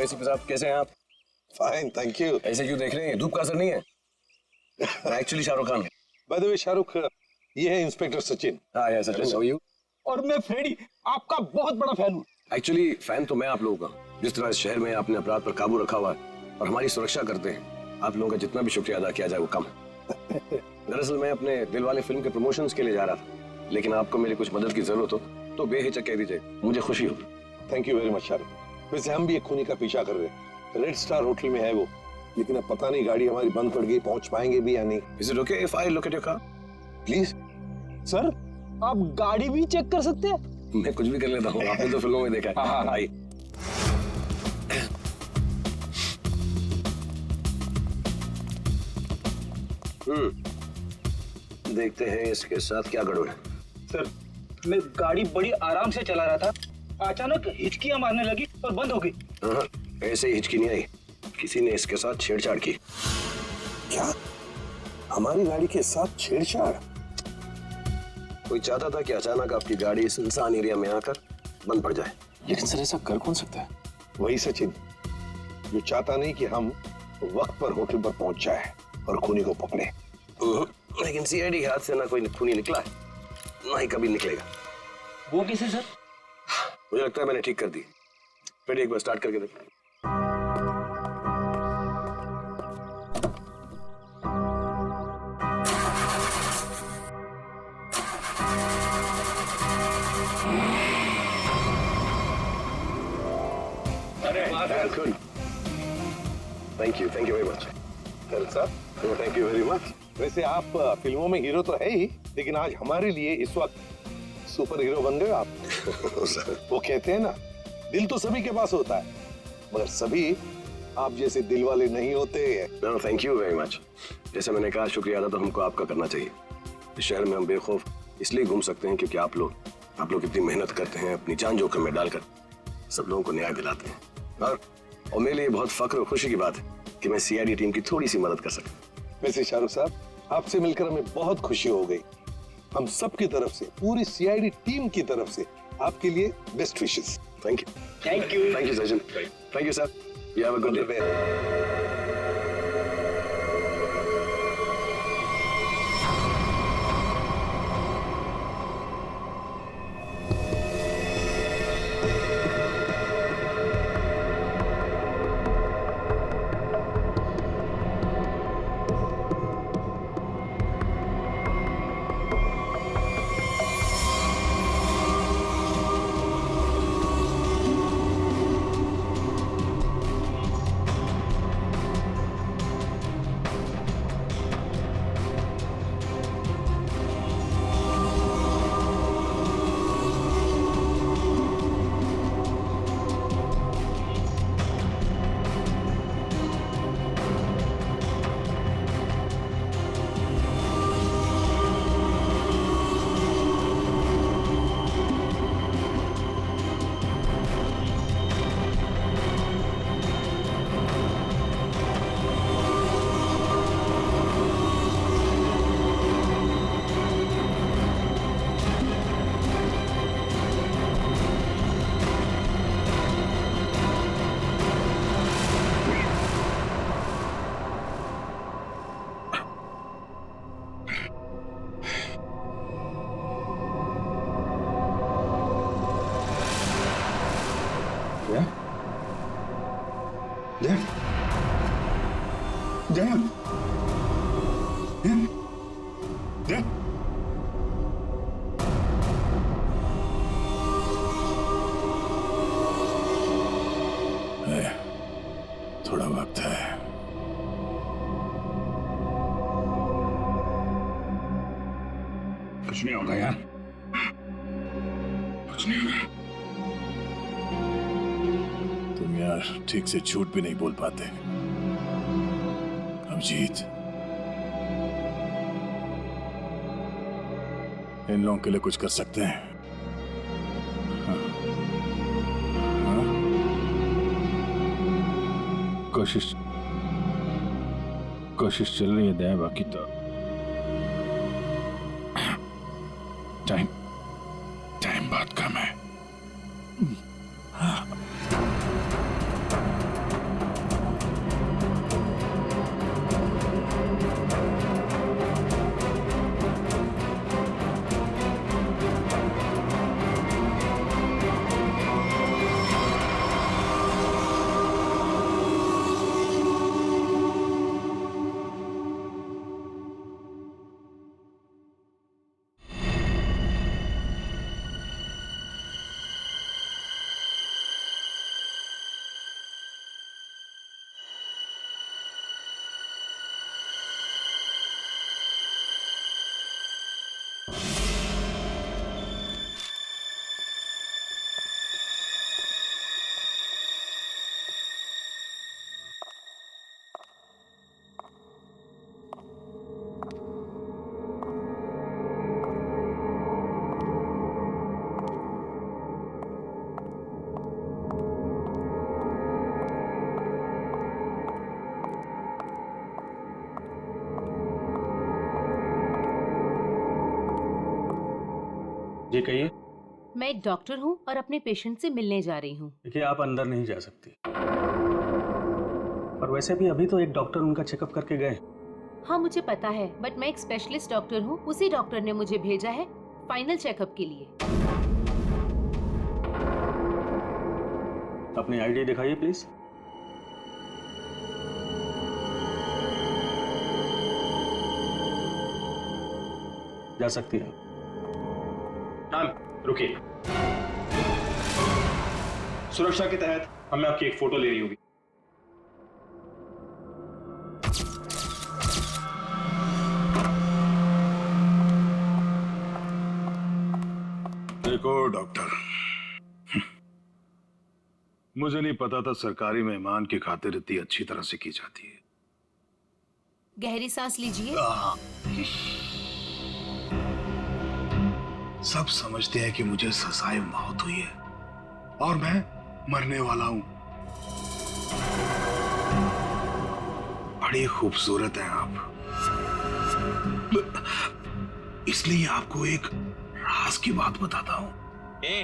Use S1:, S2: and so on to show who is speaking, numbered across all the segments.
S1: ACP साहब कैसे हैं आप?
S2: Fine, thank you.
S1: ऐसे क्यों देख रहे हैं? धूप का असर नहीं है? मैं एक्चुअली शाहरुख खान हूँ।
S2: बाय द वे शाहरुख, ये है इंस्पेक्टर सचिन।
S1: हाँ यार सचिन, हाउ आर यू?
S3: और मैं फ्रेडी, आपका बहुत बड़ा फैन हूँ।
S1: एक्चुअली फैन तो मैं आप लोगों का, जिस तरह इस शहर में आपने अपराध पर काबू रखा हुआ है और हमारी सुरक्षा करते हैं, आप लोगों का जितना भी शुक्रिया अदा किया जाए वो कम है। दरअसल मैं अपने दिलवाले फिल्म के प्रमोशंस के लिए जा रहा था, लेकिन आपको मेरी कुछ मदद की जरूरत हो तो बेहिचक कह दीजिए, मुझे खुशी होगी।
S2: Thank you very much Shahrukh. वैसे हम भी एक खूनी का पीछा कर रहे हैं, रेड स्टार होटल में है वो, लेकिन अब पता नहीं गाड़ी हमारी बंद पड़ गई, पहुंच पाएंगे भी या नहीं।
S1: Is it okay if I look at your car?
S2: Please.
S3: Sir, आप गाड़ी भी चेक कर सकते हैं?
S1: मैं कुछ भी कर लेता हूँ, आपने तो फिल्मों में देखा है।
S3: हाँ।
S1: आइए। देखते हैं इसके साथ क्या गड़बड़ है।
S3: सर, मैं गाड़ी बड़ी आराम से चला रहा था, अचानक हिचकियां मारने लगी और बंद हो गई।
S1: हाँ, ऐसे ही हिचकी नहीं आई, किसी ने इसके साथ छेड़छाड़ की।
S2: क्या? हमारी गाड़ी के साथ छेड़छाड़?
S1: कोई चाहता था कि अचानक आपकी गाड़ी सुनसान एरिया में आकर बंद पड़ जाए।
S4: लेकिन सर ऐसा कर कौन सकता है?
S2: वही सचिन, जो चाहता नहीं कि हम वक्त पर होटल पर पहुंच जाए और खूनी को पकड़े।
S1: लेकिन सीआईडी के हाथ से ना कोई खूनी निकला है, ना ही कभी निकलेगा।
S3: वो कैसे सर?
S1: मुझे लगता है मैंने ठीक कर दी। फिर एक बार स्टार्ट करके देखो। Good, thank you very much.
S2: Thank you very much. वैसे आप फिल्मों में हीरो तो है ही, लेकिन आज हमारे लिए इस वक्त सुपर हीरो बन गए आप। वो कहते हैं ना, दिल तो सभी के पास होता है, मगर सभी आप जैसे दिल वाले नहीं होते।
S1: Thank you very much. जैसे मैंने कहा, शुक्रिया अदा तो हमको आपका करना चाहिए। इस शहर में हम बेखौफ इसलिए घूम सकते हैं क्योंकि आप लोग इतनी मेहनत करते हैं, अपनी जान जोखिम में डालकर सब लोगों को न्याय दिलाते हैं। और मेरे लिए बहुत फख्र और खुशी की बात है कि मैं सीआईडी टीम की थोड़ी सी मदद कर सकता।
S2: वैसे शाहरुख साहब, आपसे मिलकर हमें बहुत खुशी हो गई। हम सब की तरफ से, पूरी सीआईडी टीम की तरफ से आपके लिए best wishes.
S1: Thank you Sachin. Thank you sir. You have a good day.
S4: थोड़ा वक्त है। कुछ नहीं होगा यार, कुछ नहीं होगा। तुम यार ठीक से झूठ भी नहीं बोल पाते। अभिजीत, इन लोगों के लिए कुछ कर सकते हैं। कोशिश चल रही है दया, बाकी तो टाइम बहुत कम है।
S5: जी कहिए।
S6: मैं एक डॉक्टर हूँ और अपने पेशेंट से मिलने जा रही हूँ।
S5: देखिए आप अंदर नहीं जा सकती, और वैसे भी अभी तो एक डॉक्टर उनका चेकअप करके गए।
S6: हाँ मुझे पता है, बट मैं एक स्पेशलिस्ट डॉक्टर हूँ। उसी डॉक्टर ने मुझे भेजा है फाइनल चेकअप के लिए।
S5: अपनी आईडी दिखाइए प्लीज। जा सकती है।
S7: मैम रुकिए, सुरक्षा के तहत हमें आपकी एक फोटो लेनी होगी।
S4: देखो डॉक्टर, मुझे नहीं पता था सरकारी मेहमान की खातिर इतनी अच्छी तरह से की जाती है।
S6: गहरी सांस लीजिए।
S4: सब समझते हैं कि मुझे सजाए मौत हुई है और मैं मरने वाला हूं। बड़ी खूबसूरत हैं आप, इसलिए आपको एक राज की बात बताता हूं।
S8: ए,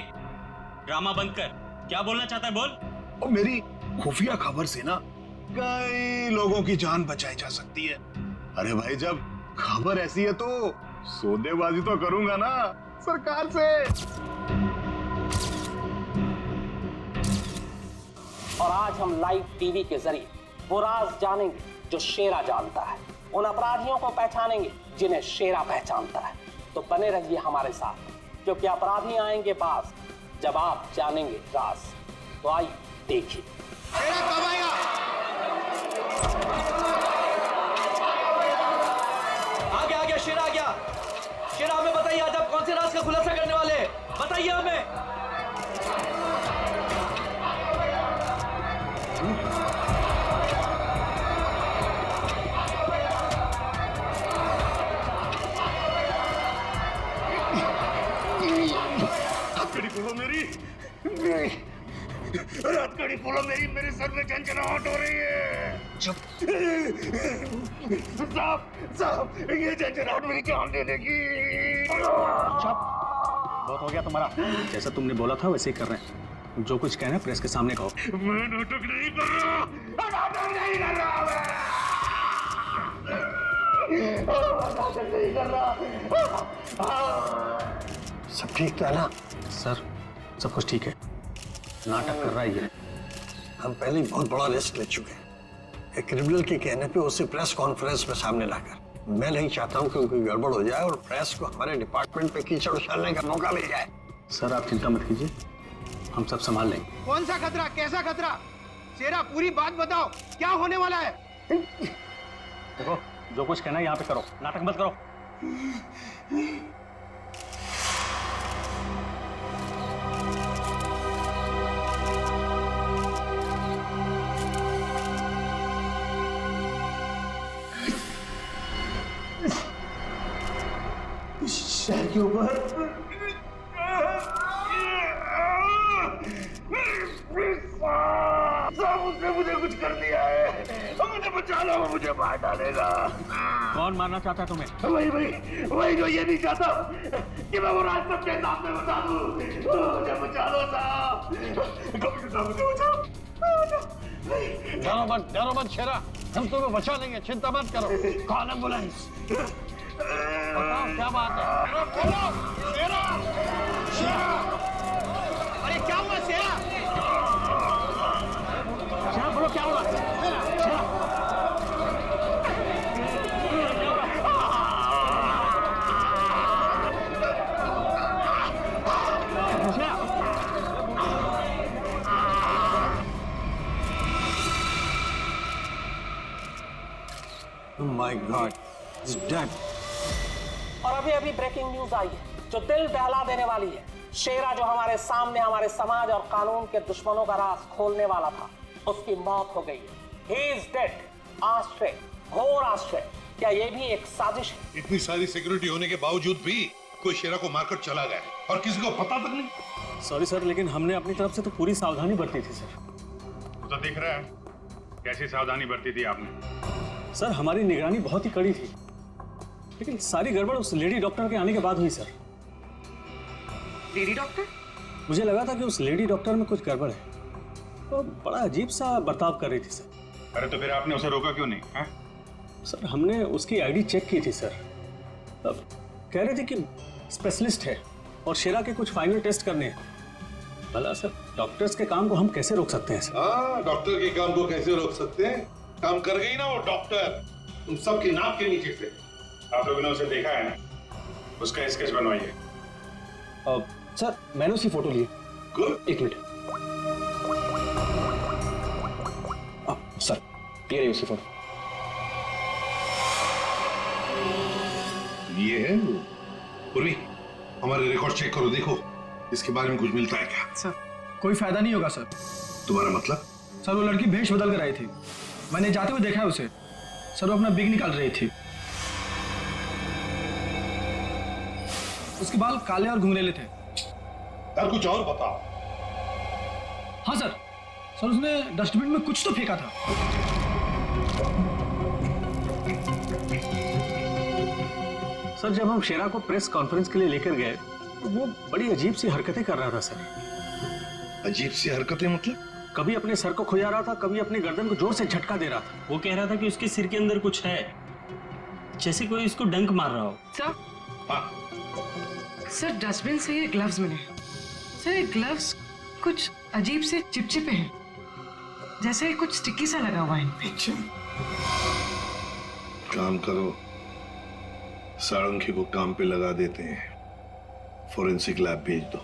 S8: ड्रामा बंद कर। क्या बोलना चाहता है बोल।
S4: और मेरी खुफिया खबर से ना कई लोगों की जान बचाई जा सकती है। अरे भाई, जब खबर ऐसी है तो सौदेबाजी तो करूंगा ना सरकार से।
S9: और आज हम लाइव टीवी के जरिए वो राज जानेंगे जो शेरा जानता है, उन अपराधियों को पहचानेंगे जिन्हें शेरा पहचानता है। तो बने रहिए हमारे साथ, क्योंकि अपराधी आएंगे पास जब आप जानेंगे राज। तो आइए देखिए।
S8: शेरा कब आएगा?
S3: आ गया शेरा आ गया। शेरा हमें बताइए, आज आप कौन से राज का खुलासा करने वाले हैं? बताइए हमें।
S4: हथकड़ी खोलो मेरी, हथकड़ी खोलो मेरी, मेरे सर में झंझनाहट हो रही है। चुप साहब, ये झंझनाहट मेरी जान ले लेगी।
S5: बहुत हो गया तुम्हारा। जैसा तुमने बोला था वैसे ही कर रहे हैं। जो कुछ कहना है प्रेस के सामने कहो।
S4: मैं नाटक नहीं कर रहा, नाटक नहीं कर रहा, नाटक नहीं कर रहा।
S1: सब ठीक था ना?
S5: सर सब कुछ ठीक है, नाटक कर रहा है ये।
S1: हम पहले ही बहुत बड़ा रिस्क ले चुके हैं। एक क्रिमिनल के कहने पे उसे प्रेस कॉन्फ्रेंस में सामने लाकर। मैं नहीं चाहता हूं कि कोई गड़बड़ हो जाए और प्रेस को हमारे डिपार्टमेंट पे कीचड़ उछालने का मौका मिल जाए।
S5: सर आप चिंता मत कीजिए, हम सब संभाल लेंगे।
S10: कौन सा खतरा, कैसा खतरा? शेरा पूरी बात बताओ, क्या होने वाला है?
S5: देखो जो कुछ कहना है यहाँ पे करो, नाटक मत करो।
S1: शहर के ऊपर उसने मुझे कुछ कर दिया है। मुझे बचा लो, मुझे मार डालेगा।
S5: कौन मारना चाहता है तुम्हें?
S1: वही जो ये नहीं चाहता कि मैं वो राज सबके सामने बता दूं। मुझे बचा लो साहब, मुझे बचाओ।
S2: डरो मत शेरा, हम तुम्हें बचा लेंगे, चिंता मत करो। Call ambulance. बताओ क्या बात है? बोलो शेरा, शेरा।
S10: अरे क्या हुआ शेरा?
S5: शेरा बोलो क्या हुआ? शेरा
S1: Oh my God, he's dead.
S9: और अब अभी अभी ब्रेकिंग न्यूज आई है जो दिल दहला देने वाली है। शेरा जो हमारे सामने हमारे समाज और कानून के दुश्मनों का राज खोलने वाला था, उसकी मौत हो गई है। He is dead। आश्चर्य, घोर आश्चर्य। क्या ये भी एक साजिश है?
S2: इतनी सारी सिक्योरिटी होने के बावजूद भी कोई शेरा को मारकर चला गया और किसी को पता तक नहीं।
S5: सॉरी सर, लेकिन हमने अपनी तरफ से तो पूरी सावधानी बरती थी सर।
S4: तो दिख रहा है कैसी सावधानी बरती थी आपने।
S5: सर हमारी निगरानी बहुत ही कड़ी थी, लेकिन सारी गड़बड़ उस लेडी डॉक्टर के आने के बाद हुई सर।
S11: Lady doctor?
S5: मुझे लगा था कि उस लेडी डॉक्टर में कुछ गड़बड़ है, तो बड़ा अजीब सा बर्ताव कर रही थी सर।
S4: अरे तो फिर आपने उसे रोका क्यों नहीं है?
S5: सर हमने उसकी आईडी चेक की थी सर। अब कह रहे थे कि स्पेशलिस्ट है और शेरा के कुछ फाइनल टेस्ट करने हैं। भला सर डॉक्टर्स के काम को हम कैसे रोक सकते हैं सर?
S2: हाँ, डॉक्टर के काम को कैसे रोक सकते हैं? काम कर गई ना वो डॉक्टर उन सबकी नाक के नीचे से।
S4: आप लोगों ने उसे देखा है ना, उसका स्केच बनवाइए।
S5: सर मैंने उसकी फोटो ली।
S2: गुड।
S5: एक मिनट सर, ये रही उसकी फोटो।
S2: ये है वो। पूर्वी, हमारे रिकॉर्ड चेक करो, देखो इसके बारे में कुछ मिलता है क्या?
S10: सर कोई फायदा नहीं होगा सर।
S2: तुम्हारा मतलब?
S10: सर वो लड़की भेष बदल कर आई थी, मैंने जाते हुए देखा है उसे। सर वो अपना बिग निकाल रही थी। उसके बाल काले और घुंघरेले थे।
S2: यार कुछ और बताओ।
S10: हाँ सर, सर उसने डस्टबिन में कुछ तो फेंका था।
S5: सर जब हम शेरा को प्रेस कॉन्फ्रेंस के लिए लेकर गए तो वो बड़ी अजीब सी हरकतें कर रहा था सर।
S2: अजीब सी हरकतें मतलब?
S5: कभी अपने सर को खुजा रहा था, कभी अपनी गर्दन को जोर से झटका दे रहा था।
S8: वो कह रहा था कि उसके सिर के अंदर कुछ है, जैसे कोई इसको डंक मार रहा हो।
S11: सर
S2: हाँ।
S11: सर डस्टबिन से ये ग्लव्स मिले। सर ये ग्लव्स कुछ अजीब से चिपचिपे हैं, जैसे कुछ स्टिकी सा लगा हुआ है इन पे।
S2: काम करो, सारंगी को काम पे लगा देते हैं, फोरेंसिक लैब भेज दो।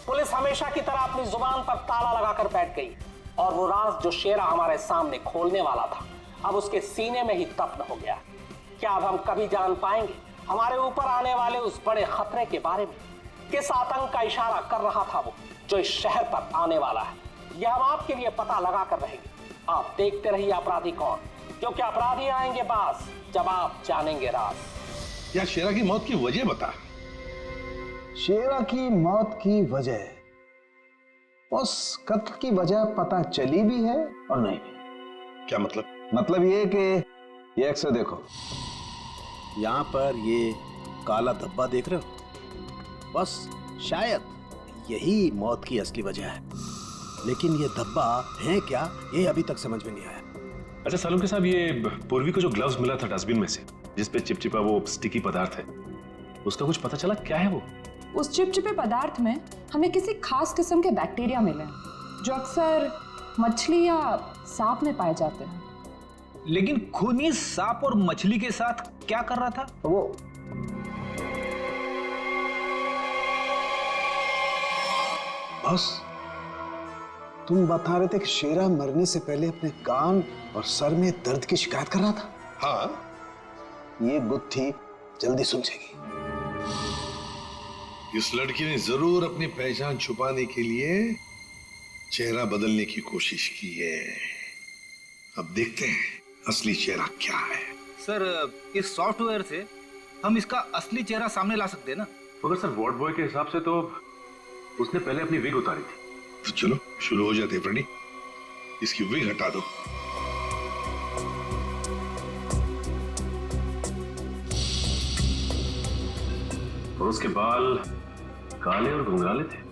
S9: पुलिस हमेशा की तरह अपनी जुबान पर ताला लगाकर बैठ गई और वो राज जो शेरा हमारे सामने खोलने वाला था अब उसके सीने में ही दफन हो गया। क्या अब हम कभी जान पाएंगे हमारे ऊपर आने वाले उस बड़े खतरे के बारे में? किस आतंक का इशारा कर रहा था वो जो इस शहर पर आने वाला है? यह हम आपके लिए पता लगा कर रहेंगे। आप देखते रहिए अपराधी कौन, क्योंकि अपराधी आएंगे बास जब आप जानेंगे राज।
S2: यार शेरा की मौत की वजह बता।
S12: शेरा की मौत की वजह, उस कत्ल की वजह पता चली भी है और नहीं भी।
S2: क्या मतलब?
S12: मतलब ये कि ये अक्सर देखो, यहाँ पर ये काला धब्बा देख रहे हो, बस शायद यही मौत की असली वजह है, लेकिन ये धब्बा है क्या ये अभी तक समझ में नहीं आया।
S7: अच्छा सालुंके साहब, ये पूर्वी को जो ग्लव्स मिला था डस्टबिन में से, जिसपे चिपचिपा वो स्टिकी पदार्थ है, उसका कुछ पता चला क्या है वो?
S13: उस चिपचिपे पदार्थ में हमें किसी खास किस्म के बैक्टीरिया मिले जो अक्सर मछली या सांप में पाए जाते हैं।
S10: लेकिन खूनी सांप और मछली के साथ क्या कर रहा था वो?
S12: बस तुम बता रहे थे कि शेरा मरने से पहले अपने कान और सर में दर्द की शिकायत कर रहा था।
S2: हाँ,
S12: ये गुत्थी जल्दी सुलझेगी।
S2: इस लड़की ने जरूर अपनी पहचान छुपाने के लिए चेहरा बदलने की कोशिश की है। अब देखते हैं असली चेहरा क्या है।
S10: सर इस सॉफ्टवेयर से हम इसका असली चेहरा सामने ला सकते हैं ना?
S7: मगर सर वार्ड बॉय के हिसाब से तो उसने पहले अपनी विग उतारी थी।
S2: तो चलो शुरू हो जाते हैं फ्रेंडी, इसकी विग हटा दो।
S7: और उसके बाल काले और घुंघराले थे।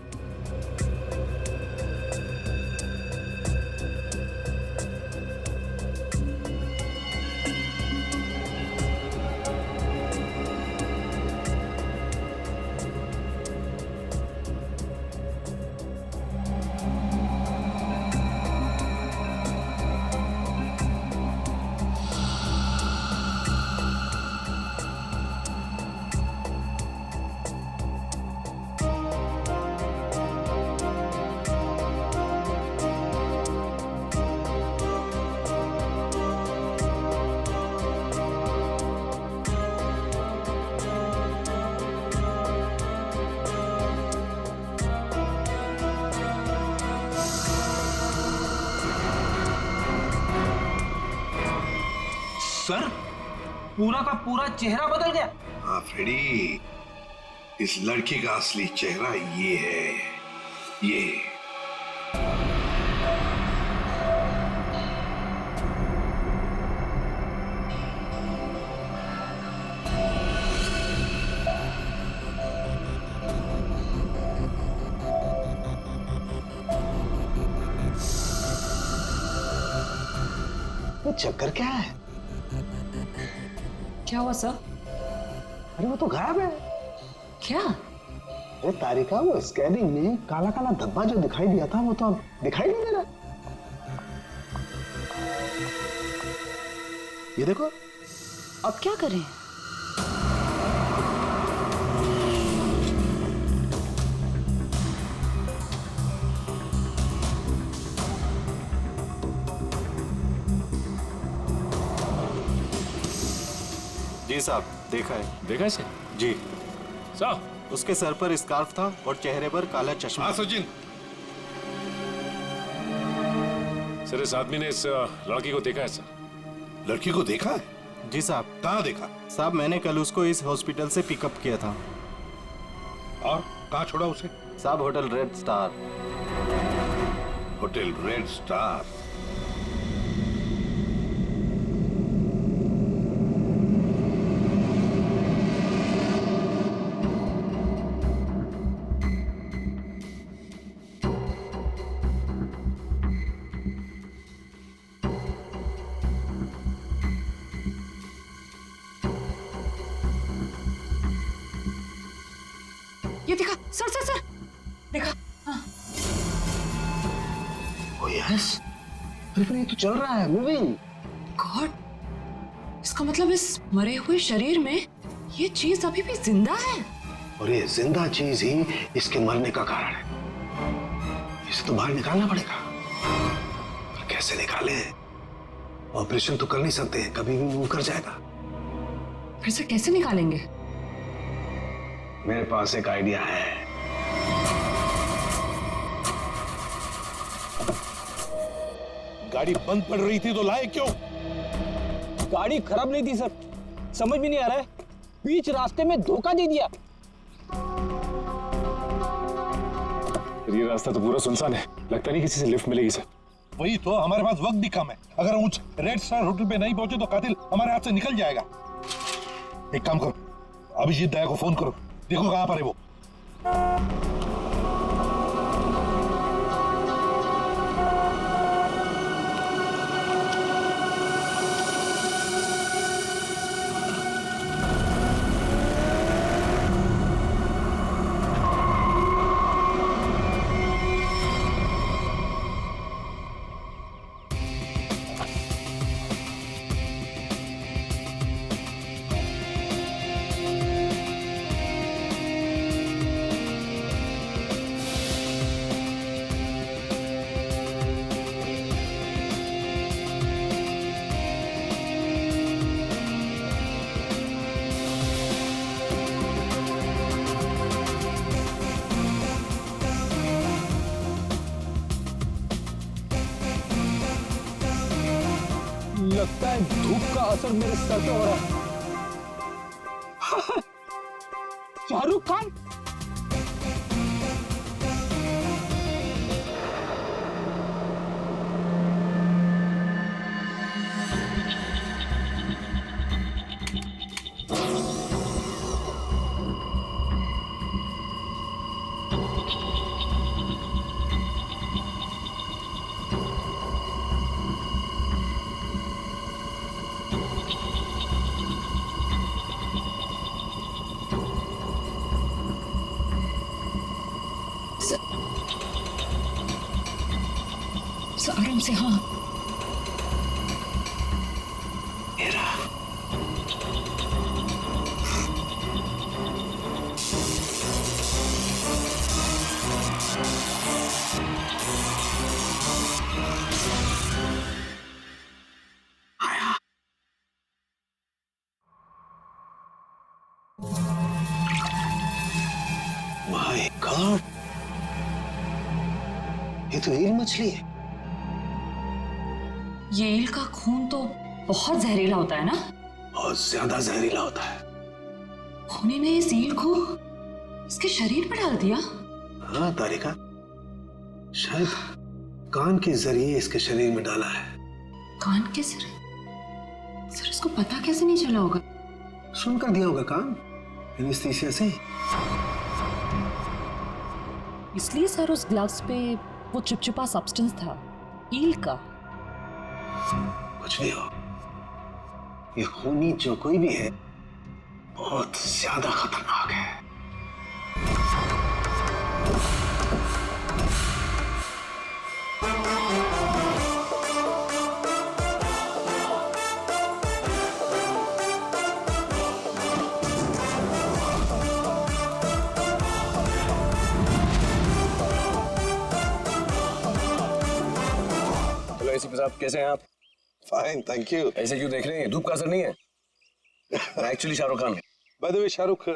S10: सर, पूरा का पूरा चेहरा बदल गया।
S2: हाँ फ्रेडी, इस लड़की का असली चेहरा ये है, ये।
S12: वो चक्कर क्या है?
S13: क्या हुआ सर?
S12: अरे वो तो गायब है।
S13: क्या?
S12: अरे तारिका, वो स्कैनिंग में काला काला धब्बा जो दिखाई दिया था वो तो अब दिखाई नहीं दे रहा। ये देखो।
S13: अब क्या करें?
S14: जी साहब, देखा है।
S7: देखा है सर?
S14: जी
S7: साहब,
S14: उसके सर पर स्कार्फ था और चेहरे पर काला चश्मा।
S2: हाँ सचिन।
S7: सर, इस आदमी ने इस लड़की को देखा है सर।
S2: लड़की को देखा है?
S14: जी साहब।
S2: कहाँ देखा?
S14: साहब, मैंने कल उसको इस हॉस्पिटल से पिकअप किया था।
S2: और कहाँ छोड़ा उसे?
S14: साहब, hotel red star.
S2: Hotel red star?
S11: ये देखा सर, सर सर, देखा? हाँ।
S12: ओ यस, अरे ये तो चल रहा है, मूविंग।
S11: गॉड, इसका मतलब इस मरे हुए शरीर में ये चीज अभी भी जिंदा है।
S12: और ये जिंदा चीज ही इसके मरने का कारण है। इसे तो बाहर निकालना पड़ेगा। पर कैसे निकाले? ऑपरेशन तो कर नहीं सकते, कभी भी मूव कर जाएगा।
S11: फिर से कैसे निकालेंगे?
S12: मेरे पास एक आइडिया है।
S2: गाड़ी बंद पड़ रही थी तो लाए क्यों?
S10: गाड़ी खराब नहीं थी सर, समझ भी नहीं आ रहा है, बीच रास्ते में धोखा दे दिया।
S7: ये रास्ता तो पूरा सुनसान है, लगता नहीं किसी से लिफ्ट मिलेगी सर।
S2: वही तो, हमारे पास वक्त भी कम है। अगर हम उस रेड स्टार होटल पे नहीं पहुंचे तो कातिल हमारे हाथ से निकल जाएगा। एक काम करो, अभिजीत दया को फोन करो, देखो कहां पर है वो।
S10: लगता है धूप का असर मेरे सर पे हो रहा है। शाहरुख खान।
S11: आराम से। हाँ,
S12: माय गॉड, ये तो ईल मछली है।
S11: ये ईल का खून तो
S13: बहुत जहरीला होता है ना?
S12: बहुत ज्यादा जहरीला होता है।
S13: खूनी ने इस ईल को इसके शरीर पर डाल दिया?
S12: हाँ तारिका, शायद कान के जरिए इसके शरीर में डाला है।
S13: कान के जरिए? सर इसको पता कैसे नहीं चला होगा?
S12: सुनकर दिया होगा कान, एनेस्थीसिया से।
S13: इसलिए सर उस ग्लव्स पे वो चिपचिपा सब्सटेंस था, ईल का।
S12: कुछ भी हो, ये खूनी जो कोई भी है बहुत ज्यादा खतरनाक है।
S1: एसीपी साहब कैसे हैं आप?
S2: Fine, thank you.
S1: ऐसे क्यों देख रहे हैं? धूप का असर नहीं है? मैं actually Shahrukh Khan.
S2: By the way Shahrukh,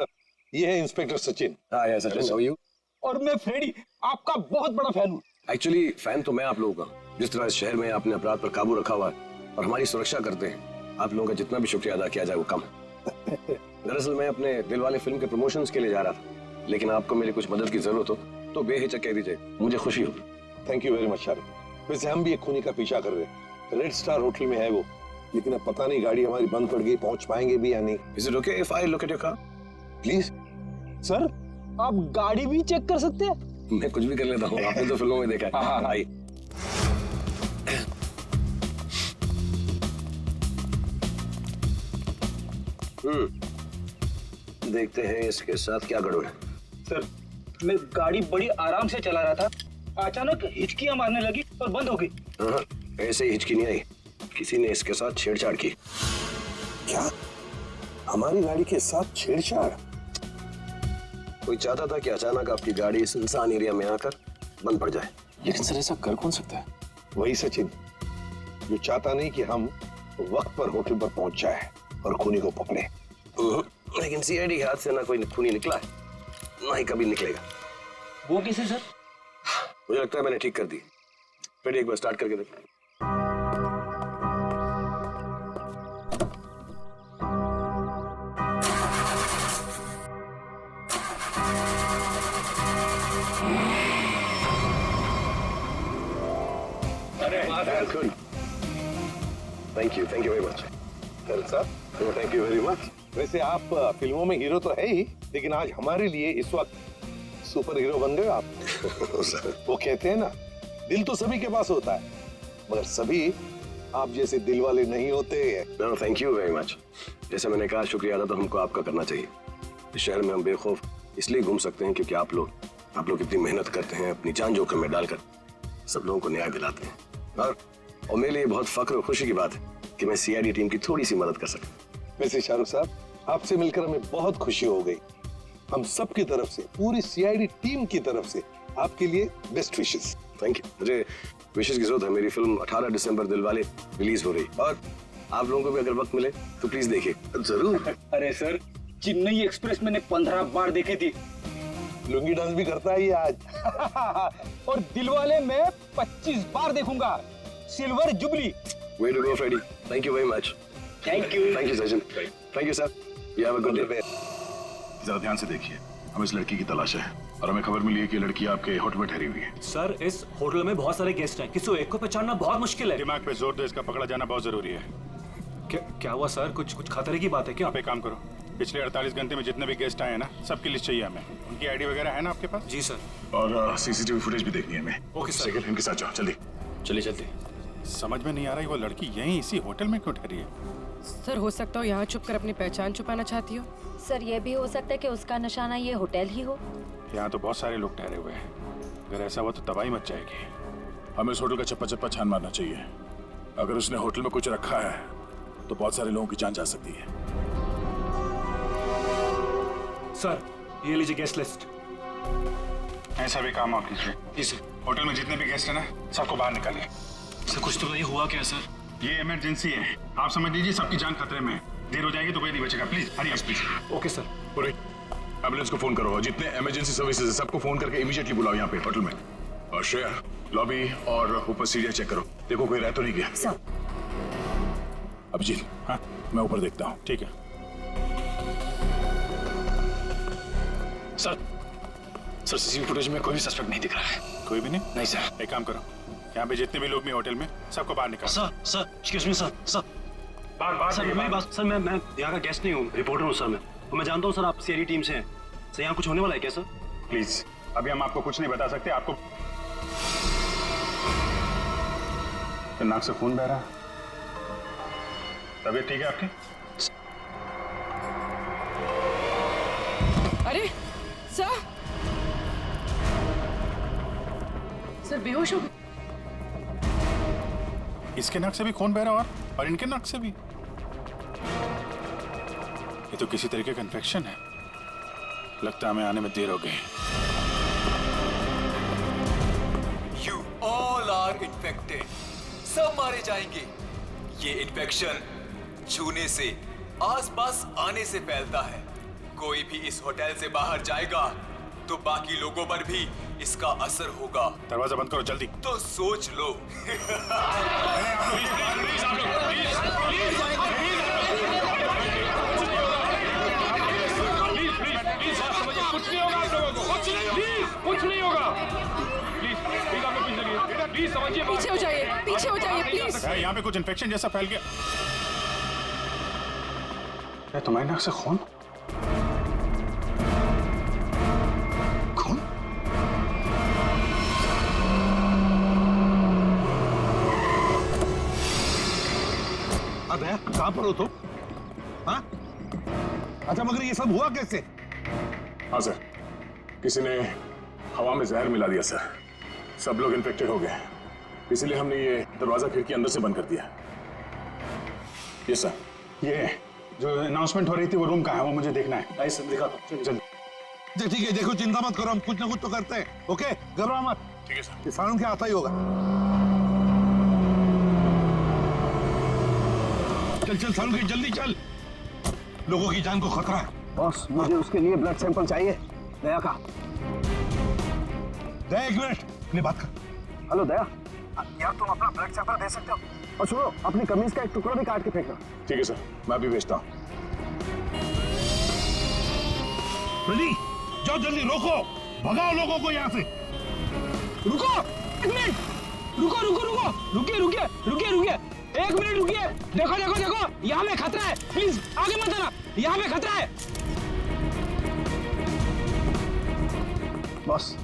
S2: ये है इंस्पेक्टर सचिन।
S1: हाँ यार सचिन, हाउ आर यू?
S10: और मैं फ्रेडी, आपका बहुत बड़ा फैन हूँ।
S1: एक्चुअली फैन तो मैं आप लोगों का, जिस तरह इस शहर में आपने अपराध पर काबू रखा हुआ है और हमारी सुरक्षा करते हैं, आप लोगों का जितना भी शुक्रिया अदा किया जाए वो कम है। दरअसल मैं अपने दिलवाले फिल्म के प्रमोशंस के लिए जा रहा था, लेकिन आपको मेरी कुछ मदद की जरूरत हो तो बेहिचक कह दीजिए, मुझे खुशी हो।
S2: Thank you very much Shahrukh. वैसे हम भी एक खूनी का पीछा कर रहे हैं, रेड स्टार होटल में है वो, लेकिन अब पता नहीं गाड़ी हमारी बंद पड़ गई, पहुंच पाएंगे भी या नहीं।
S1: Is it okay if I look at your car?
S2: Please.
S10: Sir आप गाड़ी भी चेक कर सकते हैं?
S1: मैं कुछ भी कर लेता हूँ, आपने तो फिल्मों में देखा है।
S10: हाँ।
S1: आइए। देखते हैं इसके साथ क्या गड़बड़ है।
S10: सर मैं गाड़ी बड़ी आराम से चला रहा था, अचानक हिचकियां मारने लगी और बंद हो गई।
S1: हाँ, ऐसे ही हिचकी नहीं आई, किसी ने इसके साथ छेड़छाड़ की।
S2: क्या? हमारी गाड़ी के साथ छेड़छाड़?
S1: कोई चाहता था कि अचानक आपकी गाड़ी सुनसान एरिया में आकर बंद पड़ जाए।
S7: लेकिन सर ऐसा कर कौन सकता है?
S2: वही सचिन, जो चाहता नहीं कि हम वक्त पर होटल पर पहुंच जाए और खूनी को पकड़े।
S1: लेकिन सीआईडी हाथ से ना कोई खूनी निकला है, ना ही कभी निकलेगा।
S10: वो किसे सर?
S1: मुझे लगता है मैंने ठीक कर दी। फिर एक बार स्टार्ट करके देख। Good, thank you very much.
S2: Sir thank you very much. वैसे आप फिल्मों में हीरो तो है ही, लेकिन आज हमारे लिए इस वक्त सुपर हीरो बन गए आप। वो कहते हैं ना, दिल तो सभी के पास होता है, मगर सभी आप जैसे दिल वाले नहीं होते।
S1: No thank you very much. जैसे मैंने कहा, शुक्रिया अदा तो हमको आपका करना चाहिए। इस शहर में हम बेखौफ इसलिए घूम सकते हैं क्योंकि आप लोग इतनी मेहनत करते हैं, अपनी जान जोखिम में डालकर सब लोगों को न्याय दिलाते हैं। और मेरे लिए बहुत फख्र और खुशी की बात है कि मैं सीआईडी टीम की थोड़ी सी मदद कर सकता।
S2: वैसे शाहरुख साहब, आपसे मिलकर हमें बहुत खुशी हो गई। हम सब की तरफ से, पूरी सीआईडी टीम की तरफ से आपके लिए बेस्ट विशेस।
S1: Thank you. मुझे विशेस की जरूरत है। मेरी फिल्म 18 दिसंबर दिलवाले रिलीज हो रही, और आप लोगों को भी अगर वक्त मिले तो प्लीज देखिए जरूर।
S10: अरे सर, चेन्नई एक्सप्रेस मैंने 15 बार देखी थी।
S2: लुंगी डांस भी करता है ये आज।
S10: और दिलवाले मैं 25 बार देखूंगा। Silver jubilee.
S1: Way to go, Freddy. Thank you very much.
S10: Thank you.
S1: Thank you, Sachin. Thank you, sir. You have a good day.
S4: जरा ध्यान से देखिए, हमें इस लड़की की तलाश है और हमें खबर मिली है कि लड़की आपके होटल में ठहरी हुई है।
S3: सर, इस होटल में बहुत सारे गेस्ट हैं, किसी एक को पहचानना बहुत मुश्किल है।
S4: दिमाग पे जोर दो, इसका पकड़ा जाना बहुत जरूरी है।
S3: क्या हुआ सर? कुछ खतरे की बात है क्या?
S4: आप एक काम करो, पिछले 48 घंटे में जितने भी गेस्ट आए हैं ना, सबकी लिस्ट चाहिए हमें। उनकी आईडी वगैरह है ना आपके पास?
S3: जी सर।
S4: और सीसीटीवी फुटेज भी देखनी है हमें।
S3: Okay sir.
S4: इनके साथ जाओ, जल्दी।
S3: चलिए।
S4: समझ में नहीं आ रहा है वो लड़की यहीं इसी होटल में क्यों ठहरी है?
S11: सर हो सकता हो यहाँ छुप कर अपनी पहचान छुपाना चाहती हो।
S15: सर ये भी हो सकता है कि उसका निशाना ये होटल ही हो।
S4: यहाँ तो बहुत सारे लोग ठहरे हुए हैं, अगर ऐसा हुआ तो तबाही मच जाएगी। हमें इस होटल का चप्पा चप्पा छान मारना चाहिए। अगर उसने होटल में कुछ रखा है तो बहुत सारे लोगों की जान जा सकती है।
S3: सर, ये लीजिए गेस्ट लिस्ट।
S4: ऐसा भी काम आप कीजिए।
S3: जी सर।
S4: होटल में जितने भी गेस्ट हैं ना, सबको बाहर निकालिए।
S3: सर कुछ तो नहीं हुआ क्या सर?
S4: ये इमरजेंसी है, आप समझ लीजिए सबकी जान खतरे में है। देर हो जाएगी तो कोई नहीं बचेगा। Please hurry up please.
S3: Okay sir.
S4: पूरे एम्बुलेंस को फोन करो और जितने इमरजेंसी सर्विसेज है सबको फोन करके इमीडिएटली बुलाओ यहाँ पे होटल में। और श्रेया, लॉबी और ऊपर सीढ़ियाँ चेक करो, देखो कोई रह तो नहीं गया। अभिजीत, हाँ मैं ऊपर देखता हूँ।
S7: ठीक है
S5: सर सीसीटीवी फुटेज में कोई भी सस्पेक्ट नहीं दिख रहा है।
S4: कोई भी नहीं?
S5: नहीं सर।
S4: एक काम करो, यहाँ पे जितने भी लोग भी होटल में, सबको बाहर निकालो।
S5: Sir excuse me sir sir मेरी बात सर, मैं यहाँ का गेस्ट नहीं हूँ, रिपोर्टर हूँ सर मैं, और मैं जानता हूँ सर आप सीआईडी टीम से हैं सर। यहाँ कुछ होने वाला है क्या सर?
S4: प्लीज, अभी हम आपको कुछ नहीं बता सकते। आपको तो नाक से खून बह रहा है। तबीयत ठीक है आपकी?
S11: अरे सर बेहोश हो गए।
S4: इसके नाक से भी खून बह रहा और इनके नाक से भी। ये तो किसी तरीके का इन्फेक्शन है। लगता है हमें आने में देर हो गई।
S16: You all are infected. सब मारे जाएंगे। ये इन्फेक्शन छूने से, आसपास आने से फैलता है। कोई भी इस होटल से बाहर जाएगा तो बाकी लोगों पर भी इसका असर होगा।
S4: दरवाजा बंद करो जल्दी।
S16: तो सोच लो।
S7: कुछ नहीं होगा आप लोगों को, कुछ नहीं होगा। प्लीज आप लोग पीछे जाइए, प्लीज समझिए।
S11: पीछे हो जाइए प्लीज।
S4: यहाँ पे कुछ इन्फेक्शन जैसा फैल गया। तुम्हारी नाक से खून?
S2: दया, कहाँ पर हो तुम? हाँ? अच्छा मगर ये सब हुआ कैसे?
S4: हाँ सर, किसी ने हवा में जहर मिला दिया सर। सब लोग इन्फेक्टेड हो गए, इसीलिए हमने ये दरवाजा खिड़की अंदर से बंद कर दिया। ये सर, ये जो अनाउंसमेंट हो रही थी वो रूम कहाँ है, वो मुझे देखना है। सर दिखा दो। चल
S2: ठीक है, देखो चिंता मत करो, हम कुछ ना कुछ तो करते हैं। ओके, घबराओ मत।
S4: ठीक है सर।
S2: सारुण के आता ही होगा। चल सारुण के जल्दी चल, लोगों की जान को खतरा है।
S12: बॉस, मुझे उसके लिए ब्लड सैंपल चाहिए, दया का।
S2: दया एक मिनट, अपनी बात कर।
S12: हेलो दया, यार तुम अपना ब्लड सैंपल दे सकते हो? और सुनो, अपनी कमीज का एक टुकड़ा भी काट के फेंकना।
S4: ठीक है सर, मैं भी भेजता हूँ।
S2: जाओ जल्दी, रोको, भगाओ लोगों को यहाँ से।
S10: रुको एक मिनट, रुकिए, एक मिनट रुकिए। देखो, यहाँ में खतरा है, प्लीज आगे मत आना, यहाँ में खतरा है।
S12: बॉस,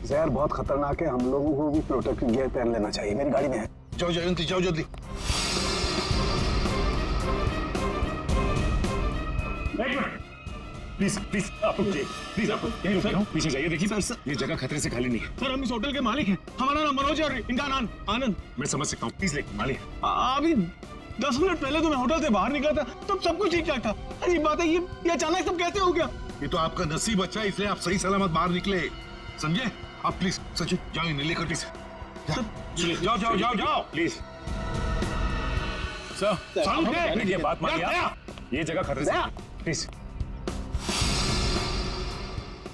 S12: जहर बहुत खतरनाक है, हम लोगों को भी प्रोटेक्टिव गियर पहन लेना चाहिए। मेरी गाड़ी में है।
S2: जाओ जयंती, जाओ जल्दी।
S4: प्लीज आप प्लीज आप यहीं रुकिए, पीछे जाइए। देखिए सर, ये जगह खतरे से खाली नहीं है।
S10: सर हम इस होटल के मालिक हैं, हमारा नाम मनोज है और इनका नाम आनंद।
S4: मैं समझ सकता हूँ, प्लीज लेकिन मालिक।
S10: अभी 10 मिनट पहले तो मैं होटल से बाहर निकला था, तब सब कुछ ठीक ठाक था। अजीब बात है, ये अचानक सब कैसे हो गया?
S2: ये तो आपका नसीब अच्छा है, इसलिए आप सही सलामत बाहर निकले, समझे? आप प्लीज सचिन जाओ, इन्हें लेकर जाओ प्लीज।
S4: सर ये बात मानिए, ये जगह खतरे से, प्लीज।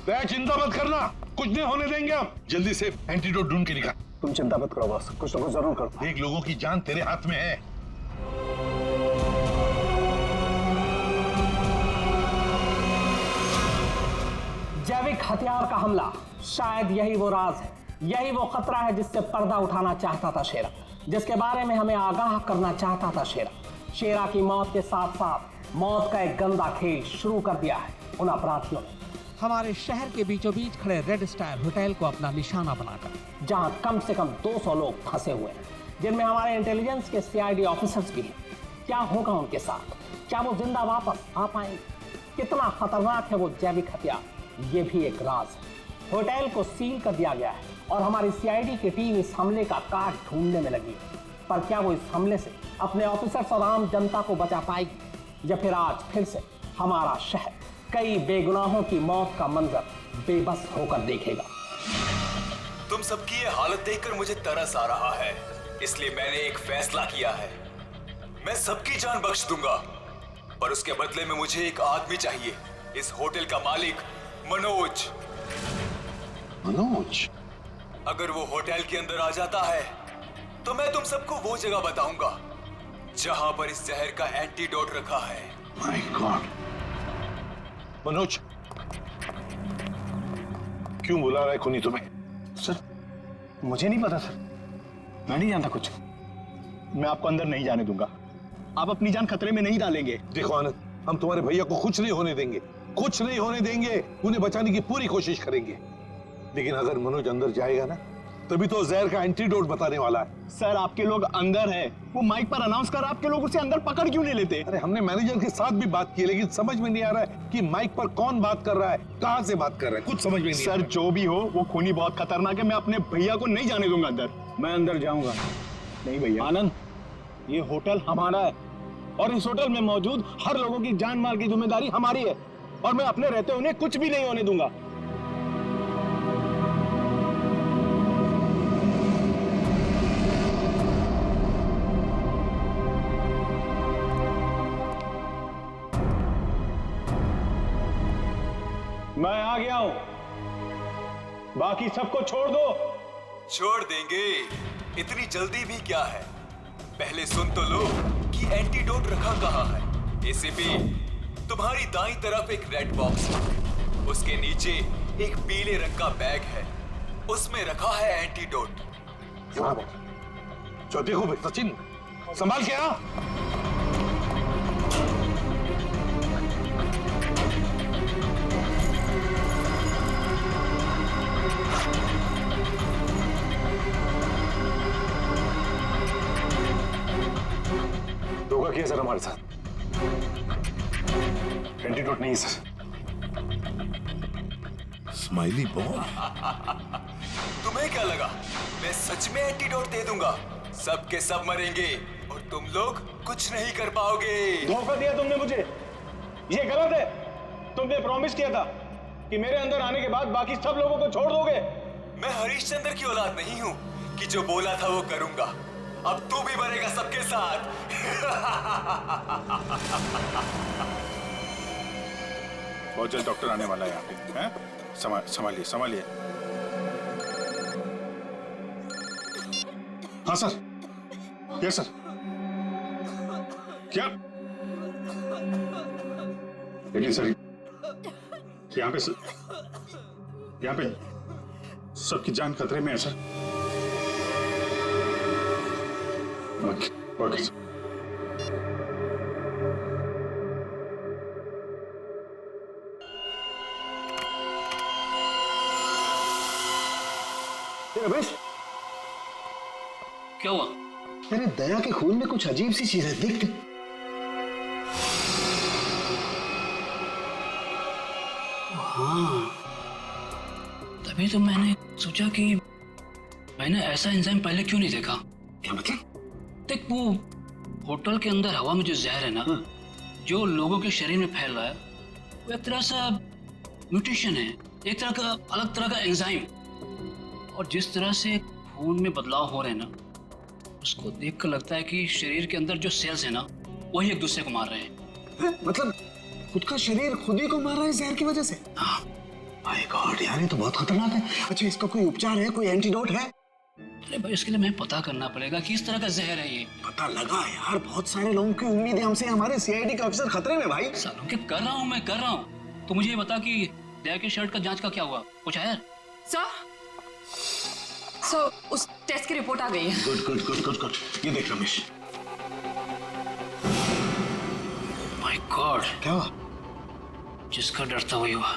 S2: दया चिंता मत करना, कुछ नहीं होने देंगे हम। जल्दी से एंटीडोट ढूंढ के निकाल।
S12: तुम चिंता मत करो बॉस, कुछ ना कुछ जरूर करो।
S2: देख, लोगों की जान तेरे हाथ में है।
S9: जैविक हथियार का हमला, शायद यही वो राज है, यही वो खतरा है जिससे पर्दा उठाना चाहता था शेरा, जिसके बारे में हमें आगाह करना चाहता था शेरा। शेरा की मौत के साथ साथ मौत का एक गंदा खेल शुरू कर दिया है उन अपराधियों ने।
S17: हमारे शहर के बीचों बीच खड़े रेड स्टार होटल को अपना निशाना बनाकर,
S9: जहां कम से कम 200 लोग फंसे हुए हैं, जिनमें हमारे इंटेलिजेंस के सीआईडी ऑफिसर्स भी हैं। क्या होगा उनके साथ? क्या वो जिंदा वापस आ पाएंगे? कितना खतरनाक है वो जैविक हथियार, ये भी एक राज है। होटल को सील कर दिया गया है और हमारी सीआईडी की टीम इस हमले का काट ढूंढने में लगी है। पर क्या वो इस हमले से अपने ऑफिसर्स और आम जनता को बचा पाएगी, या फिर आज फिर से हमारा शहर कई बेगुनाहों की मौत का मंजर बेबस होकर देखेगा?
S16: तुम सबकी ये हालत देखकर मुझे तरस आ रहा है, इसलिए मैंने एक फैसला किया है। मैं सबकी जान बख्श दूंगा, पर उसके बदले में मुझे एक आदमी चाहिए, इस होटल का मालिक मनोज।
S2: मनोज?
S16: अगर वो होटल के अंदर आ जाता है तो मैं तुम सबको वो जगह बताऊंगा जहां पर इस जहर का एंटीडोट रखा है।
S2: My God. मनोज, क्यों बुला रहा है खूनी तुम्हें?
S10: सर मुझे नहीं पता सर, मैं नहीं जानता कुछ। मैं आपको अंदर नहीं जाने दूंगा। आप अपनी जान खतरे में नहीं डालेंगे।
S2: देखो आनंद, हम तुम्हारे भैया को कुछ नहीं होने देंगे, कुछ नहीं होने देंगे। उन्हें बचाने की पूरी कोशिश करेंगे। लेकिन अगर मनोज अंदर जाएगा ना, तभी तो जहर का एंटीडोट बताने वाला है।
S10: सर आपके लोग अंदर है, वो माइक पर अनाउंस कर, आपके लोग उसे अंदर पकड़ क्यों नहीं लेते?
S2: अरे हमने मैनेजर के साथ भी बात की, लेकिन समझ में नहीं आ रहा है कि माइक पर कौन बात कर रहा है, कहां से बात कर रहा है, कुछ समझ में नहीं।
S10: सर जो भी हो, वो खूनी बहुत खतरनाक है। मैं अपने भैया को नहीं जाने दूंगा अंदर। मैं अंदर जाऊंगा नहीं भैया। आनंद, ये होटल हमारा है और इस होटल में मौजूद हर लोगों की जान माल की जिम्मेदारी हमारी है, और मैं अपने रहते उन्हें कुछ भी नहीं होने दूंगा। मैं आ गया हूं, बाकी सबको छोड़ दो।
S16: छोड़ देंगे, इतनी जल्दी भी क्या है? पहले सुन तो लो कि एंटीडोट रखा कहाँ है। एसीपी, तुम्हारी दाईं तरफ एक रेड बॉक्स है, उसके नीचे एक पीले रंग का बैग है, उसमें रखा है एंटीडोट।
S2: जो देखो भाई सचिन, संभाल के आ।
S7: धोखा किया सर हमारे साथ। एंटीडोट नहीं है सर।
S2: स्माइली बॉय,
S16: तुम्हें क्या लगा मैं सच में एंटीडोट दे दूंगा? सब के सब मरेंगे और तुम लोग कुछ नहीं कर पाओगे।
S10: धोखा दिया तुमने मुझे, ये गलत है। तुमने प्रॉमिस किया था कि मेरे अंदर आने के बाद बाकी सब लोगों को छोड़ दोगे।
S16: मैं हरिश्चंद्र की औलाद नहीं हूँ कि जो बोला था वो करूंगा। अब तू भी मरेगा सबके साथ।
S4: बहुत जल्द डॉक्टर आने वाला है यहाँ पे, हैं? संभालिए संभालिए। हाँ सर, यस सर। क्या? लेकिन सर यहाँ पे सबकी जान खतरे में है सर। Okay sir.
S12: रमेश,
S5: क्या हुआ?
S12: मेरे दया के खून में कुछ अजीब सी चीज है, देख।
S5: हाँ, तभी तो मैंने सोचा कि मैंने ऐसा एंजाइम पहले क्यों नहीं देखा।
S12: क्या मतलब?
S5: देख, वो होटल के अंदर हवा में जो जहर है ना, जो लोगों के शरीर में फैल रहा है, वो एक तरह से म्यूटेशन है, एक तरह का अलग तरह का एंजाइम। और जिस तरह से खून में बदलाव हो रहे हैं ना, उसको देखकर लगता है कि शरीर के अंदर जो सेल्स है ना, वही एक दूसरे को मार रहे हैं।
S12: मतलब खुद का शरीर खुद ही को मार रहा है जहर की वजह से?
S5: हाँ।
S12: माय गॉड यार, ये तो बहुत खतरनाक है। अच्छा, इसका कोई उपचार है, कोई एंटीडोट है?
S5: अरे भाई, इसके लिए मैं पता करना पड़ेगा किस तरह का जहर है ये।
S12: पता लगा यार, बहुत सारे लोगों की उम्मीद है हमसे। हमारे सीआईडी का ऑफिसर खतरे में भाई।
S5: सालों के कर रहा हूँ मैं, कर रहा हूँ। तो मुझे ये बता कि दया के शर्ट का जांच का क्या हुआ, कुछ आया?
S13: सर, उस टेस्ट की रिपोर्ट आ गई है।
S12: Good good good good good. ये देख रमेश।
S5: माय गॉड,
S12: क्या हुआ?
S5: जिसका डर था वही हुआ।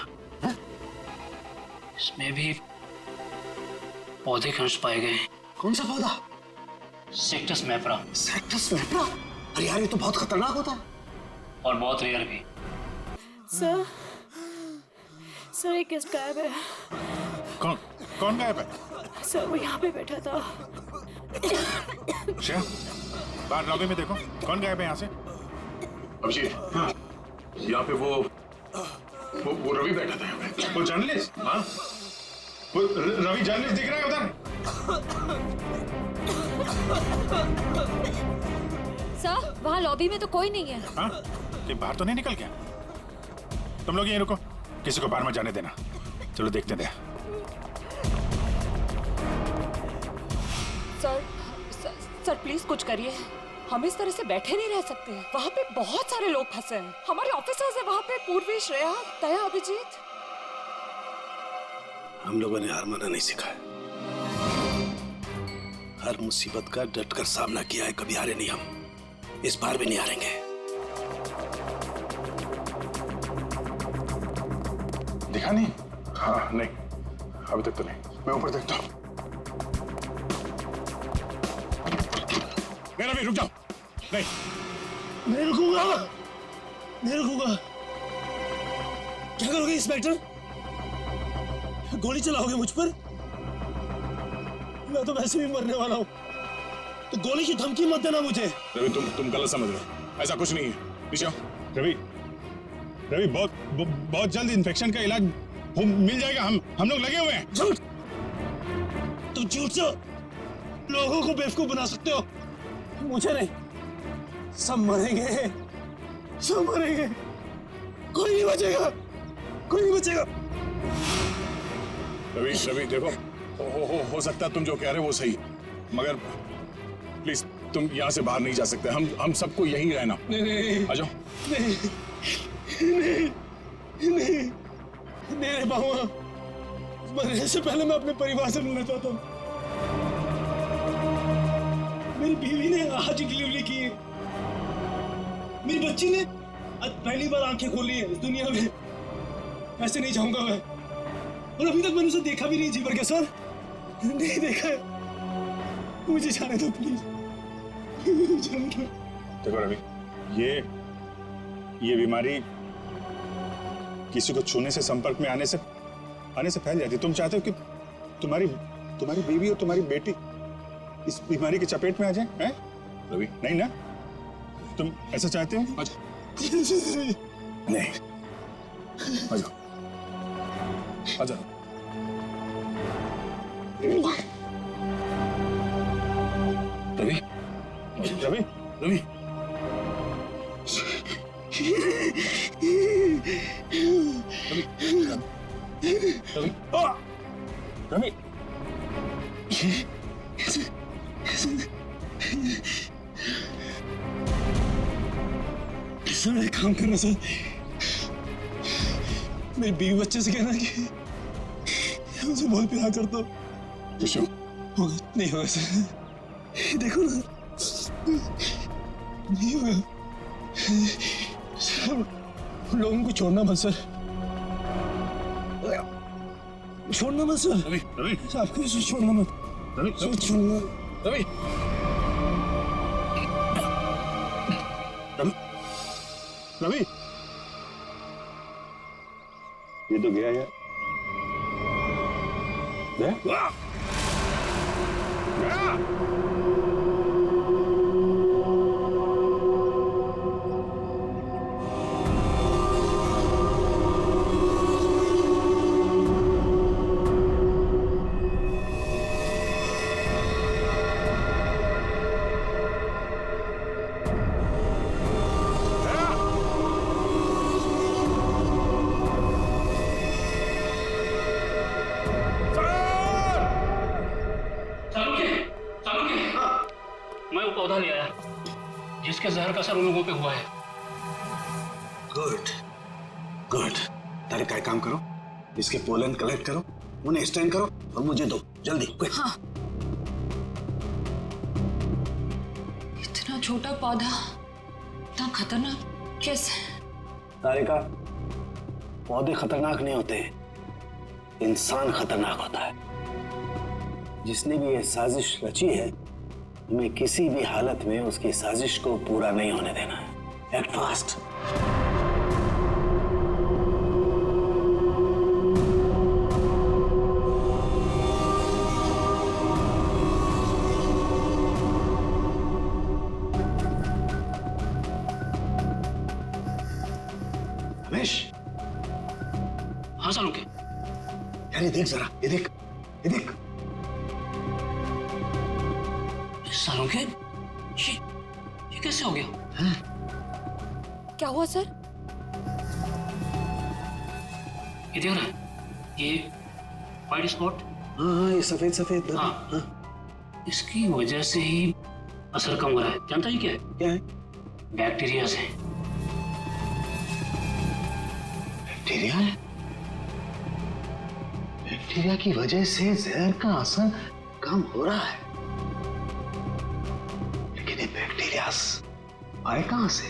S5: इसमें भी पौधे के अंश पाए गए।
S12: कौन सा पौधा?
S5: सेक्टस मैप्रा।
S12: सेक्टस मैप्रा? अरे यार, ये तो बहुत खतरनाक होता है
S5: और बहुत रेयर भी।
S18: सर एक गेस्ट गायब है।
S4: कौन गायब है?
S18: सर वो यहाँ पे बैठा था।
S4: श्रेया, बाहर लॉबी में देखो, कौन गायब है यहाँ से?
S7: अभिजीत, हाँ, यहाँ पे वो रवि बैठा था यहाँ पे।
S4: वो जर्नलिस्ट? हाँ, वो रवि जर्नलिस्ट दिख रहा है उधर?
S15: सर, वहाँ लॉबी में तो कोई नहीं है।
S4: हाँ, ये बाहर तो नहीं निकल गया? तुम लोग यहीं रुको, किसी को बाहर मत जाने देना। चलो देखते हैं।
S13: सर प्लीज कुछ करिए। हम इस तरह से बैठे नहीं रह सकते हैं। वहाँ पे बहुत सारे लोग फंसे हैं। हमारे ऑफिसर्स हैं वहाँ पे, पूर्वी, श्रेया, दया, अभिजीत।
S12: हम लोगों ने हार माना नहीं सीखा है। हर मुसीबत का डटकर सामना किया है, कभी हारे नहीं हम। इस बार भी नहीं हारेंगे।
S4: दिखा नहीं? हाँ नहीं, अभी तक तो नहीं। मैं ऊपर देखता हूँ। मेरा भी रुक जाओ। नहीं,
S5: नहीं रुकूंगा, नहीं रुकूंगा। क्या करोगे इंस्पेक्टर? गोली चलाओगे मुझ पर? मैं तो वैसे भी मरने वाला हूँ, तो गोली की धमकी मत देना मुझे।
S4: रवि, तुम गलत समझ रहे हो। ऐसा कुछ नहीं है। नीचे आओ। रवि, बहुत जल्द इन्फेक्शन का इलाज मिल जाएगा। हम लोग लगे हुए हैं।
S5: झूठ! तुम झूठ से लोगों को बेवकूफ बना सकते हो, मुझे नहीं। सब मरेंगे, सब मरेंगे। कोई नहीं बचेगा, कोई नहीं बचेगा।
S4: रवि देखो, हो सकता है तुम जो कह रहे हो वो सही, मगर प्लीज तुम यहाँ से बाहर नहीं जा सकते। हम सबको यहीं रहना।
S5: नहीं,
S4: आ जाओ।
S5: नहीं रे बाबा, मरने से पहले मैं अपने परिवार से मिलना चाहता हूँ। मेरी बीवी ने आज डिलीवरी की है। मेरी बच्ची ने आज पहली बार आंखें खोली है इस दुनिया में। ऐसे नहीं जाऊंगा मैं, और अभी तक मैंने उसे देखा भी नहीं जी भर के। सर, नहीं देखा है। मुझे जाने दो प्लीज।
S4: देखो रवि, ये बीमारी किसी को छूने से, संपर्क में आने से फैल जाती है। तुम चाहते हो कि तुम्हारी बीवी और तुम्हारी बेटी इस बीमारी की चपेट में आ जाए? हैं? रवि, नहीं ना? तुम ऐसा चाहते हो? नहीं, आ जाओ, आ जाओ। रवि, रवि, रवि, रवि,
S5: सर एक काम करना सर, मेरी बीवी बच्चे से कहना कि मुझे बहुत प्यार करता हूँ। होगा नहीं होगा सर, देखो ना, नहीं होगा सर। लोगों को छोड़ना मत सर, छोड़ना मत सर।
S4: रवि, रवि,
S5: आपको छोड़ना मत।
S4: रवि,
S5: छोड़ना।
S4: रवि, रवि, ये तो गया यार। गया?
S8: पौधा ले आया जिसके जहर का असर उन लोगों पे हुआ है।
S12: Good good. तारे का काम करो, इसके पोलन कलेक्ट करो, उन्हें स्टैंड करो और मुझे दो जल्दी।
S13: हाँ। इतना छोटा पौधा इतना खतरनाक कैसे?
S12: तारिका, पौधे खतरनाक नहीं होते, इंसान खतरनाक होता है। जिसने भी ये साजिश रची है, हमें किसी भी हालत में उसकी साजिश को पूरा नहीं होने देना है। Act fast. रमेश।
S8: हाँ सालुके।
S12: यार ये देख जरा, ये देख, ये देख।
S8: सालुके, ये कैसे हो गया?
S13: क्या हुआ सर?
S8: ये देख रहा है, ये व्हाइट स्पॉट।
S12: हाँ, ये सफेद सफेद।
S8: हाँ, इसकी वजह से ही असर कम हो रहा है। जानता ही क्या है?
S12: क्या है?
S8: बैक्टीरिया से।
S4: बैक्टीरिया है? बैक्टीरिया की वजह से जहर का असर कम हो रहा है, लेकिन ये बैक्टीरिया आए कहां से?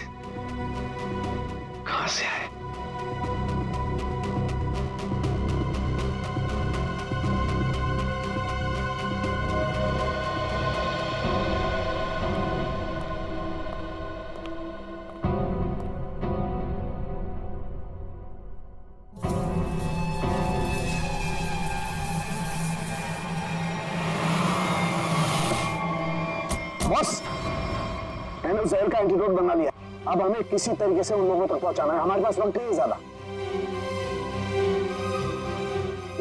S4: कहां से आए?
S12: बॉस, मैंने उस जहर का एंटीडोट बना लिया। अब हमें किसी तरीके से उन लोगों तक पहुंचाना है। हमारे पास वक्त नहीं है ज्यादा।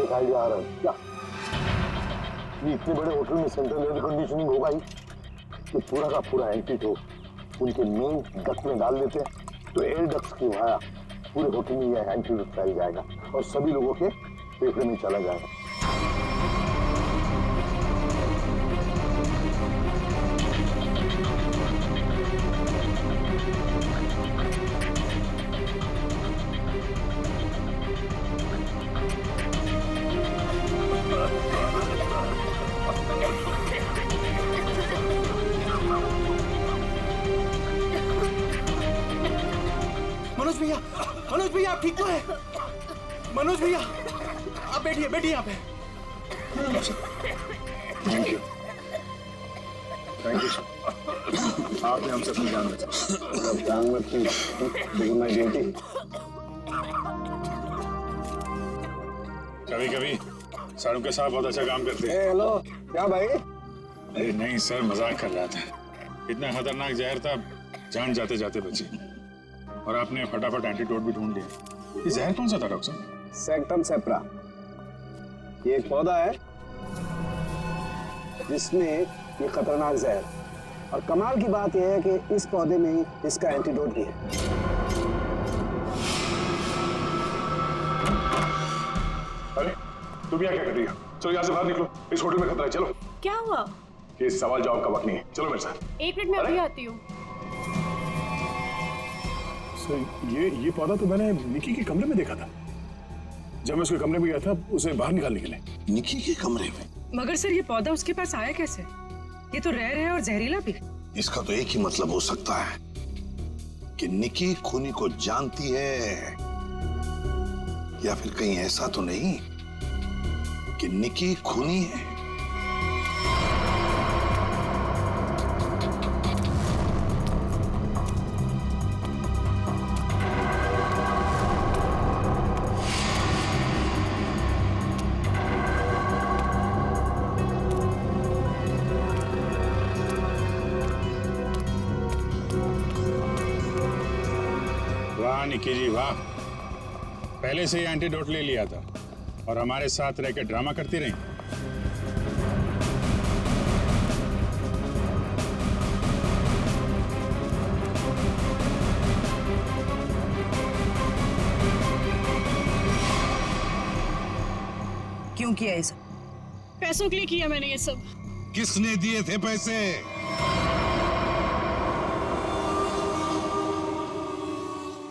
S4: एक आइडिया आ रहा है। क्या? ये इतने बड़े होटल में सेंट्रल एयर कंडीशनिंग होगा ही कि पूरा का पूरा एंटीडोट उनके मेन डक्ट में डाल देते हैं, तो एयर डक्ट की वाया पूरे होटल में यह एंटीडोट फैल जाएगा और सभी लोगों के फेफड़े में चला जाएगा।
S10: मनोज भैया आप ठीक तो है? मनोज भैया आप बैठिए बैठिए यहाँ पे।
S4: Thank you, thank you sir. आपने हम सबकी जान बचाई। जान मत की, लेकिन मैं ड्यूटी।
S7: कभी कभी सारू के साथ बहुत अच्छा काम करते हैं।
S12: हेलो, क्या भाई?
S7: अरे नहीं सर, मजाक कर रहा था। इतना खतरनाक जहर था, जान जाते जाते बची। और आपने फटाफट एंटीडोट भी ढूंढ लिया। ये जहर कौन सा था डॉक्टर साहब?
S12: सेक्टम सेप्रा। ये एक पौधा है जिसमें ये खतरनाक जहर, और कमाल की बात यह है कि इस पौधे में ही इसका एंटीडोट भी है।
S7: अरे तुम यहाँ क्या कर रही हो? चलो यहाँ से बाहर निकलो, इस होटल में खतरा है। चलो।
S18: क्या हुआ?
S7: ये सवाल जवाब का वक्त नहीं है, चलो मेरे साथ।
S18: 1 मिनट में अभी आती हूँ।
S4: ये पौधा तो मैंने निकी के कमरे में देखा था। जब मैं उसके कमरे में गया था उसे बाहर निकालने के लिए। निकी के कमरे में?
S11: मगर सर ये पौधा उसके पास आया कैसे? ये तो रेयर है और जहरीला भी।
S4: इसका तो एक ही मतलब हो सकता है कि निकी खूनी को जानती है, या फिर कहीं ऐसा तो नहीं कि निकी खूनी है।
S7: निकी जी वाह, पहले से ही एंटीडोट ले लिया था और हमारे साथ रह के ड्रामा करती रही।
S11: क्यों किया ये सब?
S18: पैसों के लिए किया मैंने ये सब।
S4: किसने दिए थे पैसे?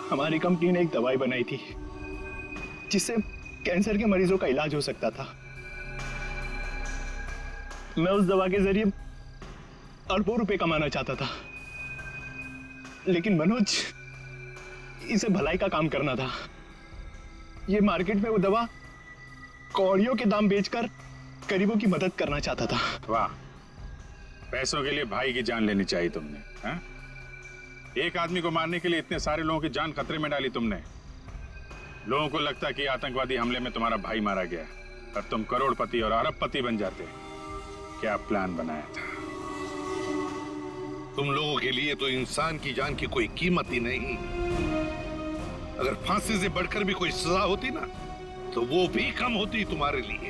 S10: हमारी कंपनी ने एक दवाई बनाई थी जिससे कैंसर के मरीजों का इलाज हो सकता था। मैं उस दवा के जरिए अरबों रुपए कमाना चाहता था, लेकिन मनोज इसे भलाई का काम करना था। ये मार्केट में वो दवा कौड़ियों के दाम बेचकर गरीबों की मदद करना चाहता था।
S7: वाह, पैसों के लिए भाई की जान लेनी चाहिए तुमने, हाँ? एक आदमी को मारने के लिए इतने सारे लोगों की जान खतरे में डाली तुमने। लोगों को लगता कि आतंकवादी हमले में तुम्हारा भाई मारा गया और तुम करोड़पति और अरबपति बन जाते। क्या प्लान बनाया था?
S2: तुम लोगों के लिए तो इंसान की जान की कोई कीमत ही नहीं। अगर फांसी से बढ़कर भी कोई सजा होती ना, तो वो भी कम होती तुम्हारे लिए।